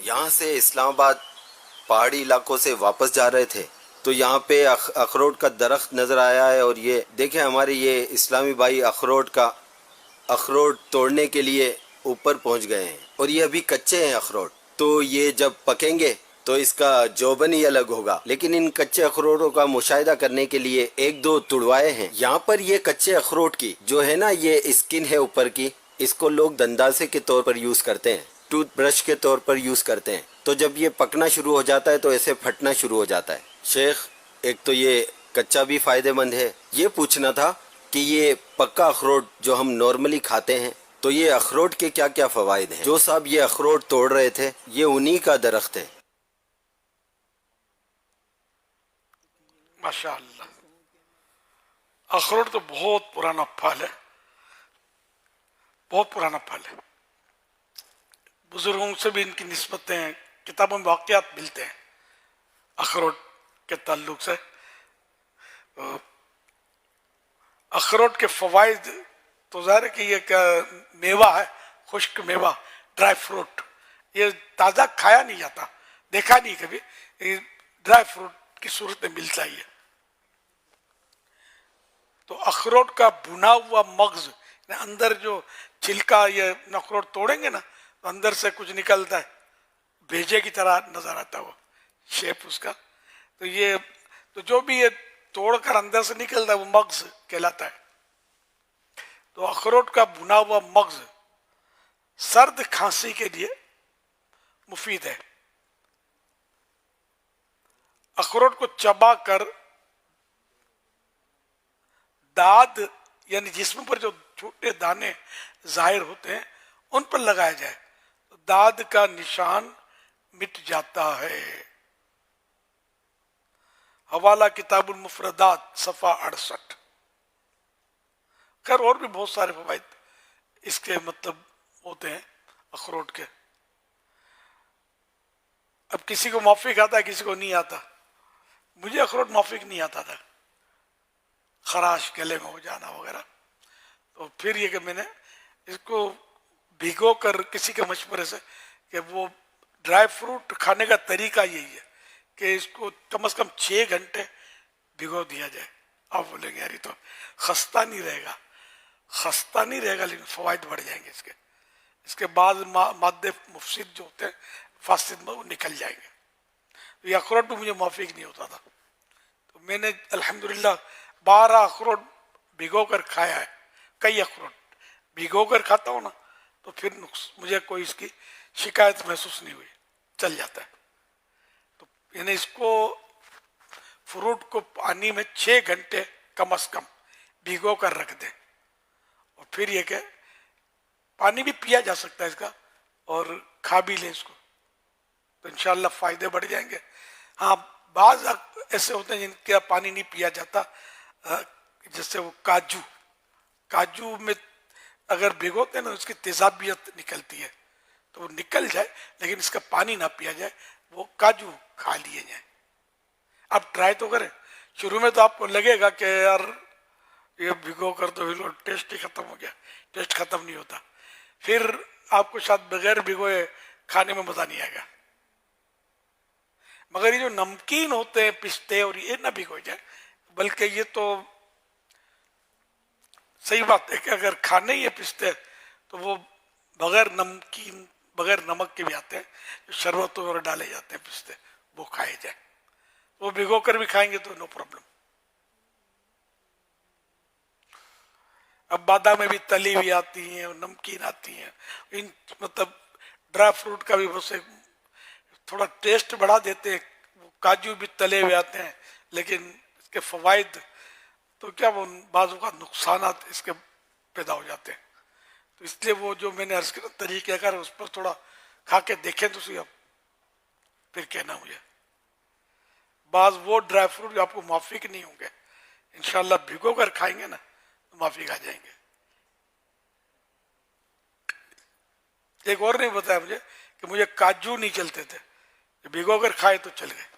یہاں سے اسلام آباد پہاڑی علاقوں سے واپس جا رہے تھے تو یہاں پہ اخروٹ کا درخت نظر آیا ہے، اور یہ دیکھیں ہمارے یہ اسلامی بھائی اخروٹ توڑنے کے لیے اوپر پہنچ گئے ہیں، اور یہ ابھی کچے ہیں اخروٹ، تو یہ جب پکیں گے تو اس کا جوبن ہی الگ ہوگا۔ لیکن ان کچے اخروٹوں کا مشاہدہ کرنے کے لیے ایک دو تڑوائے ہیں یہاں پر۔ یہ کچے اخروٹ کی جو ہے نا یہ اسکن ہے اوپر کی، اس کو لوگ دنداسے کے طور پر یوز کرتے ہیں، ٹوتھ برش کے طور پر یوز کرتے ہیں، تو جب یہ پکنا شروع ہو جاتا ہے تو ایسے پھٹنا شروع ہو جاتا ہے۔ شیخ، ایک تو یہ کچا بھی فائدہ مند ہے، یہ پوچھنا تھا کہ یہ پکا اخروٹ جو ہم نارملی کھاتے ہیں تو یہ اخروٹ کے کیا کیا فوائد ہیں؟ جو صاحب یہ اخروٹ توڑ رہے تھے یہ انہی کا درخت ہے۔ ماشاء اللہ، اخروٹ تو بہت پرانا پھل ہے، بہت پرانا پھل ہے، بزرگوں سے بھی ان کی نسبتیں کتابوں میں واقعات ملتے ہیں اخروٹ کے تعلق سے۔ اخروٹ کے فوائد تو ظاہر ہے کہ یہ کیا میوہ ہے، خشک میوہ، ڈرائی فروٹ، یہ تازہ کھایا نہیں جاتا، دیکھا نہیں کبھی، یہ ڈرائی فروٹ کی صورت میں ملتا ہی ہے۔ تو اخروٹ کا بھنا ہوا مغز، اندر جو چھلکا، یہ اخروٹ توڑیں گے نا تو اندر سے کچھ نکلتا ہے، بھیجے کی طرح نظر آتا ہے وہ شیپ اس کا، تو یہ تو جو بھی یہ توڑ کر اندر سے نکلتا ہے وہ مغز کہلاتا ہے۔ تو اخروٹ کا بھنا ہوا مغز سرد کھانسی کے لیے مفید ہے۔ اخروٹ کو چبا کر داد یعنی جسم پر جو چھوٹے دانے ظاہر ہوتے ہیں ان پر لگایا جائے تو داد کا نشان مٹ جاتا ہے۔ حوالہ کتاب المفردات صفحہ 68۔ خیر اور بھی بہت سارے فوائد اس کے مطلب ہوتے ہیں اخروٹ کے۔ اب کسی کو موافق آتا ہے، کسی کو نہیں آتا۔ مجھے اخروٹ موافق نہیں آتا تھا، خراش گلے میں ہو جانا وغیرہ، تو پھر یہ کہ میں نے اس کو بھگو کر کسی کے مشورے سے کہ وہ ڈرائی فروٹ کھانے کا طریقہ یہی ہے کہ اس کو کم از کم 6 گھنٹے بھگو دیا جائے۔ آپ بولیں گے یار یہ تو خستہ نہیں رہے گا، خستہ نہیں رہے گا لیکن فوائد بڑھ جائیں گے اس کے بعد مادے مفسد جو ہوتے ہیں فاسد میں وہ نکل جائیں گے۔ تو یہ اخروٹ بھی مجھے موافق نہیں ہوتا تھا، تو میں نے الحمدللہ 12 اخروٹ بھگو کر کھایا ہے۔ کئی اخروٹ بھگو کر کھاتا ہوں نا تو پھر مجھے کوئی اس کی شکایت محسوس نہیں ہوئی، چل جاتا ہے۔ تو یعنی اس کو فروٹ کو پانی میں 6 گھنٹے کم از کم بھگو کر رکھ دیں، اور پھر یہ کہ پانی بھی پیا جا سکتا ہے اس کا اور کھا بھی لیں اس کو، تو انشاءاللہ فائدے بڑھ جائیں گے۔ ہاں بعض ایسے ہوتے ہیں جن کا پانی نہیں پیا جاتا، جیسے وہ کاجو میں اگر بھگوتے ہیں نا اس کی تیزابیت نکلتی ہے، تو وہ نکل جائے لیکن اس کا پانی نہ پیا جائے، وہ کاجو کھا لیے جائیں۔ آپ ٹرائی تو کریں، شروع میں تو آپ کو لگے گا کہ یار یہ بھگو کر تو ٹیسٹ ہی ختم ہو گیا، ٹیسٹ ختم نہیں ہوتا، پھر آپ کو شاید بغیر بھگوئے کھانے میں مزہ نہیں آئے گا۔ مگر یہ جو نمکین ہوتے ہیں پستے اور یہ نہ بھگو جائے، بلکہ یہ تو صحیح بات ہے کہ اگر کھانے ہی پستے تو وہ بغیر نمکین بغیر نمک کے بھی آتے ہیں، جو شربتوں میں ڈالے جاتے ہیں پستے، وہ کھائے جائیں، وہ بھگو کر بھی کھائیں گے تو نو پرابلم۔ اب بادام میں بھی تلی ہوئی آتی ہیں اور نمکین آتی ہیں، ان مطلب ڈرائی فروٹ کا بھی بس تھوڑا ٹیسٹ بڑھا دیتے ہیں، کاجو بھی تلے ہوئے آتے ہیں لیکن اس کے فوائد تو کیا وہ بعض اوقات نقصانات اس کے پیدا ہو جاتے ہیں۔ تو اس لیے وہ جو میں نے عرض کیا طریقہ کار اس پر تھوڑا کھا کے دیکھیں تو سی، اب پھر کہنا مجھے۔ بعض وہ ڈرائی فروٹ جو آپ کو موافق نہیں ہوں گے انشاءاللہ بھگو کر کھائیں گے نا تو موافق آ جائیں گے۔ ایک اور نہیں بتایا مجھے کہ مجھے کاجو نہیں چلتے تھے، بھگو کر کھائے تو چل گئے۔